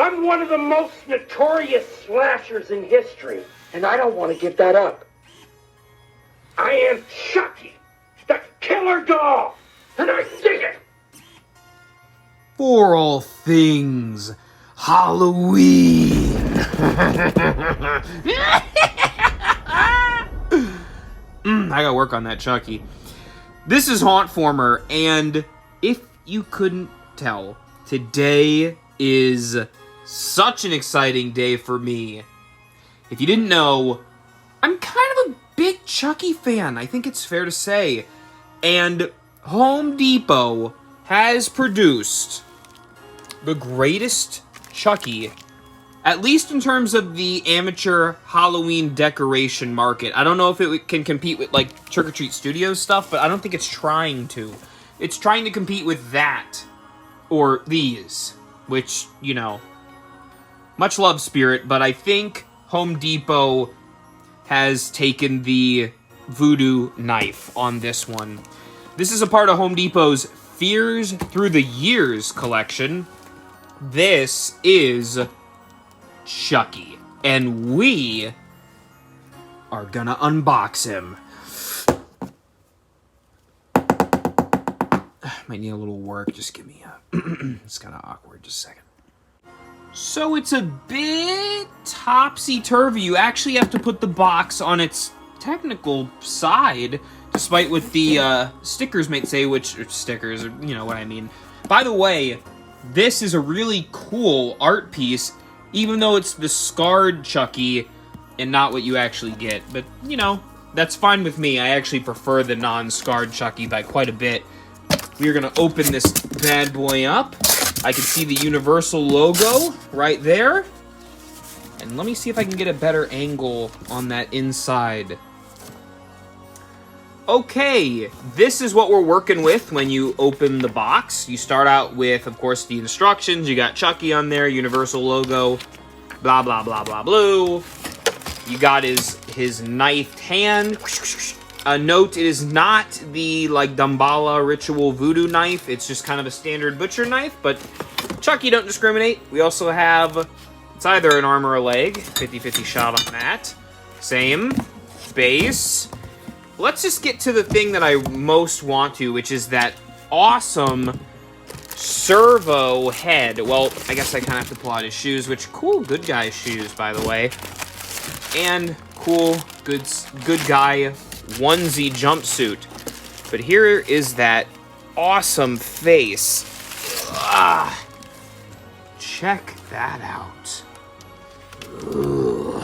I'm one of the most notorious slashers in history, and I don't want to give that up. I am Chucky, the killer doll, and I dig it. For all things Halloween. I gotta work on that, Chucky. This is hauntformer, and if you couldn't tell, today is such an exciting day for me. If you didn't know, I'm kind of a big Chucky fan, I think it's fair to say. And Home Depot has produced the greatest Chucky, at least in terms of the amateur Halloween decoration market. I don't know if it can compete with, like, Trick or Treat Studios stuff, but I don't think it's trying to. It's trying to compete with that, or these, which, you know, much love, Spirit, but I think Home Depot has taken the voodoo knife on this one. This is a part of Home Depot's Fears Through the Years collection. This is Chucky, and we are gonna unbox him. Might need a little work, just give me a... It's kind of awkward, just a second. So it's a bit topsy-turvy. You actually have to put the box on its technical side, despite what the stickers might say, which are stickers, or you know what I mean. By the way, this is a really cool art piece, even though it's the scarred Chucky and not what you actually get. But, you know, that's fine with me. I actually prefer the non-scarred Chucky by quite a bit. We are going to open this bad boy up. I can see the Universal logo right there. And let me see if I can get a better angle on that inside. Okay, this is what we're working with when you open the box. You start out with, of course, the instructions. You got Chucky on there, Universal logo, blah, blah, blah, blah, blue. You got his knifed hand. A note, it is not the, like, Damballa ritual voodoo knife. It's just kind of a standard butcher knife, but Chucky don't discriminate. We also have, it's either an arm or a leg. 50-50 shot on that. Same. Base. Let's just get to the thing that I most want to, which is that awesome servo head. Well, I guess I kind of have to pull out his shoes, which, cool good guy shoes, by the way. And cool good guy onesie jumpsuit. But here is that awesome face. Ah, check that out. Ooh.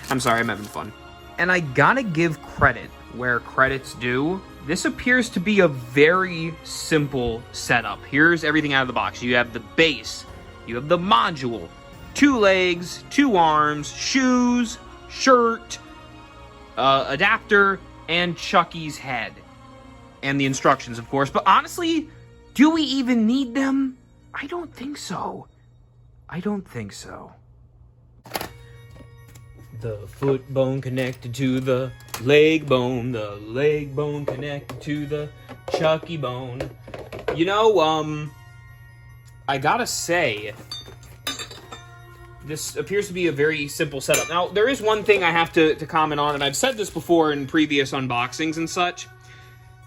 I'm sorry, I'm having fun. And I gotta give credit where credit's due. This appears to be a very simple setup. Here's everything out of the box. You have the base, you have the module, 2 legs, 2 arms, shoes, shirt, adapter, and Chucky's head. And the instructions, of course. But honestly, do we even need them? I don't think so. I don't think so. The foot bone connected to the leg bone connected to the Chucky bone. You know, I gotta say, this appears to be a very simple setup. Now, there is one thing I have to comment on, and I've said this before in previous unboxings and such.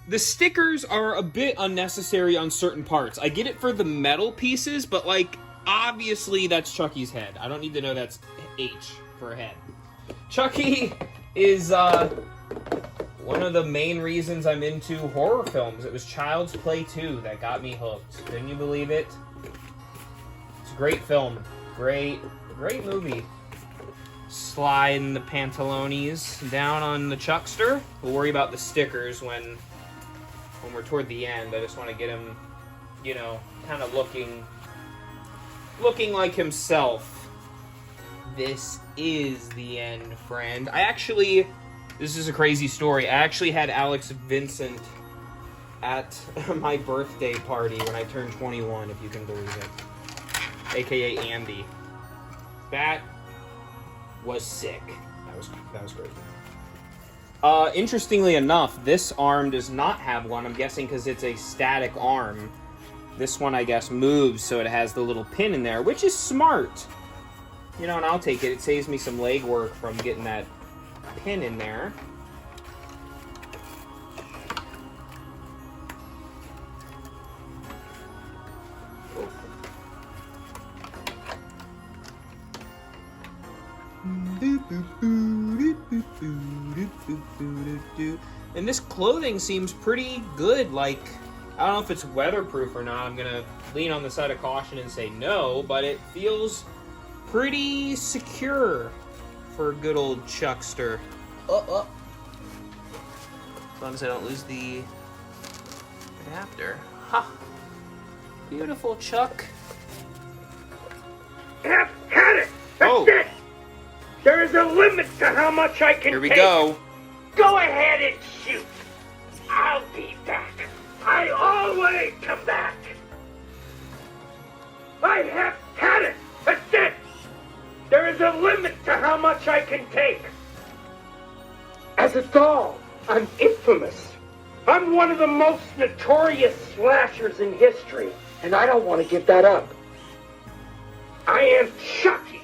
The stickers are a bit unnecessary on certain parts. I get it for the metal pieces, but, like, obviously that's Chucky's head. I don't need to know that's H for a head. Chucky is one of the main reasons I'm into horror films. It was Child's Play 2 that got me hooked. Can you believe it? It's a great film. Great movie. Sliding the pantalones down on the Chuckster. We'll worry about the stickers when we're toward the end. I just want to get him, you know, kind of looking like himself. This is the end, friend. This is a crazy story. I actually had Alex Vincent at my birthday party when I turned 21, if you can believe it. AKA Andy. That was sick. That was crazy. Interestingly enough, this arm does not have one. I'm guessing because it's a static arm. This one, I guess, moves so it has the little pin in there, which is smart. You know, and I'll take it. It saves me some legwork from getting that pin in there. And this clothing seems pretty good. Like, I don't know if it's weatherproof or not. I'm gonna lean on the side of caution and say no, but it feels pretty secure for good old Chuckster. As long as I don't lose the adapter. Ha! Beautiful, Chuck. Have had it! That's it! There is a limit to how much I can take. Here we go. Go ahead and shoot. I'll be back. I always come back. I have had it. That's it. There is a limit to how much I can take. As a doll, I'm infamous. I'm one of the most notorious slashers in history, and I don't want to give that up. I am Chucky,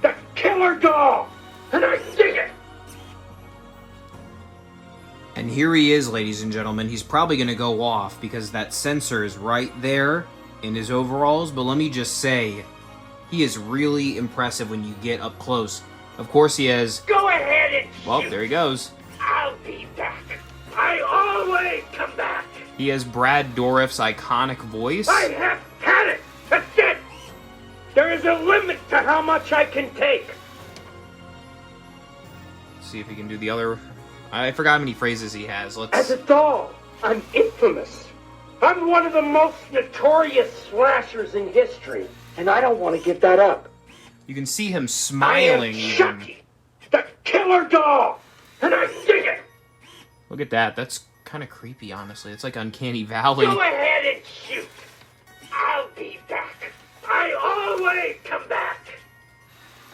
the killer doll, and I dig it. And here he is, ladies and gentlemen. He's probably going to go off because that sensor is right there in his overalls. But let me just say, he is really impressive when you get up close. Of course he has... Go ahead and shoot. Well, there he goes. I'll be back. I always come back. He has Brad Dourif's iconic voice. I have had it. That's it. There is a limit to how much I can take. Let's see if he can do the other... I forgot how many phrases he has. As a doll, I'm infamous. I'm one of the most notorious slashers in history, and I don't want to give that up. You can see him smiling. I am Chucky, the killer doll, and I dig it. Look at that. That's kind of creepy, honestly. It's like Uncanny Valley. Go ahead and shoot. I'll be back. I always come back.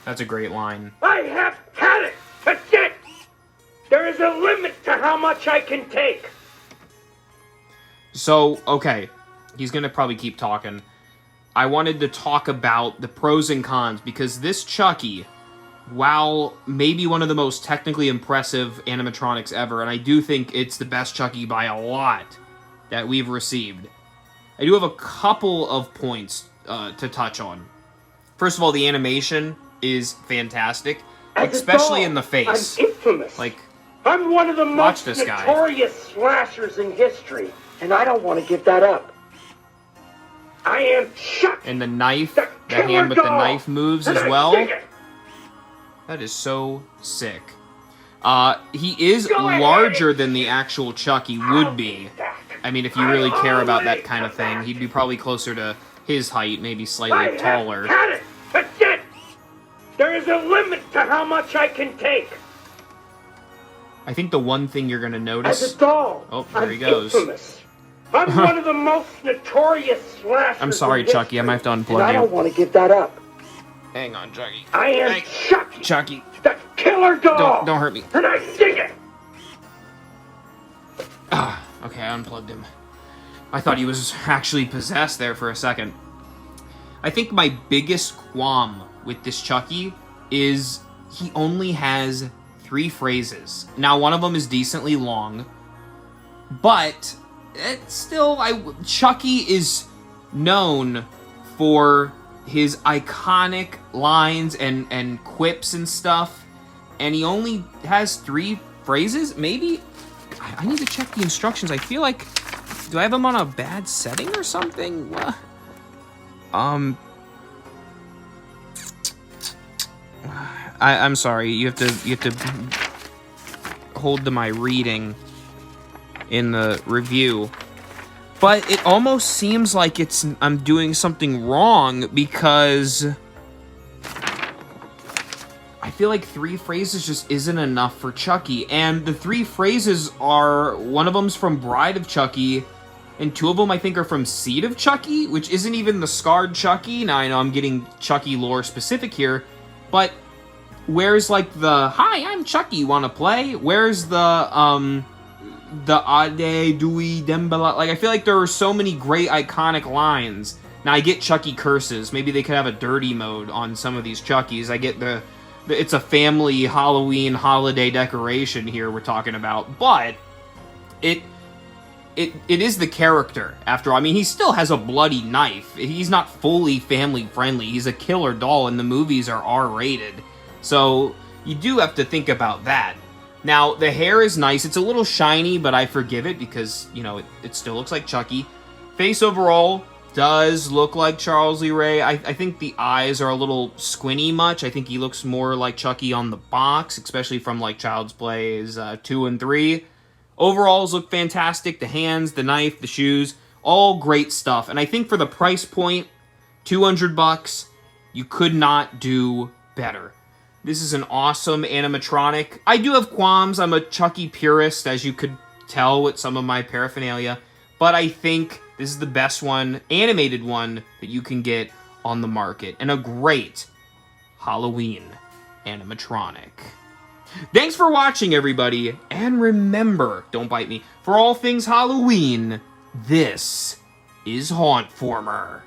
That's a great line. I have had it. That's it. There is a limit to how much I can take. So, okay. He's going to probably keep talking. I wanted to talk about the pros and cons, because this Chucky, while maybe one of the most technically impressive animatronics ever, and I do think it's the best Chucky by a lot that we've received, I do have a couple of points to touch on. First of all, the animation is fantastic, especially in the face. I'm infamous. Like, I'm one of the most guy. notorious slashers in history, and I don't want to give that up. I am Chucky. And the knife, the hand with the knife moves as well. It. That is so sick. He is Go larger than the actual Chucky would be. I mean, if you really care about that kind of thing, he'd be probably closer to his height, maybe slightly taller. Had it. That's it. There is a limit to how much I can take. I think the one thing you're going to notice... As a doll, oh, there he goes. Infamous. I'm one of the most notorious slashers. I'm sorry, Chucky. I might have to unplug you. I don't want to give that up. Hang on, Chucky. I am Chucky. Chucky. The killer doll. Don't hurt me. And I dig it. Okay, I unplugged him. I thought he was actually possessed there for a second. I think my biggest qualm with this Chucky is he only has 3 phrases. Now, one of them is decently long, but it's still... Chucky is known for his iconic lines and quips and stuff, and he only has 3 phrases? Maybe? I need to check the instructions. I feel like... Do I have him on a bad setting or something? What? I'm sorry. You have to hold to my reading in the review. But it almost seems like I'm doing something wrong, because I feel like 3 phrases just isn't enough for Chucky. And the 3 phrases are, one of them's from Bride of Chucky, and 2 of them I think are from Seed of Chucky, which isn't even the scarred Chucky. Now I know I'm getting Chucky lore specific here, but where's like the, hi, I'm Chucky, wanna play? Where's the the Ade Dewey Dembala. Like, I feel like there are so many great iconic lines. Now, I get Chucky curses. Maybe they could have a dirty mode on some of these Chuckies. I get the it's a family Halloween holiday decoration here we're talking about. But it is the character, after all. I mean, he still has a bloody knife. He's not fully family-friendly. He's a killer doll, and the movies are R-rated. So, you do have to think about that. Now, the hair is nice. It's a little shiny, but I forgive it because, you know, it still looks like Chucky. Face overall does look like Charles Lee Ray. I think the eyes are a little squinty much. I think he looks more like Chucky on the box, especially from, like, Child's Plays 2 and 3. Overalls look fantastic. The hands, the knife, the shoes, all great stuff. And I think for the price point, $200, you could not do better. This is an awesome animatronic. I do have qualms. I'm a Chucky purist, as you could tell with some of my paraphernalia. But I think this is the best one, animated one, that you can get on the market. And a great Halloween animatronic. Thanks for watching, everybody. And remember, don't bite me, for all things Halloween, this is Hauntformer.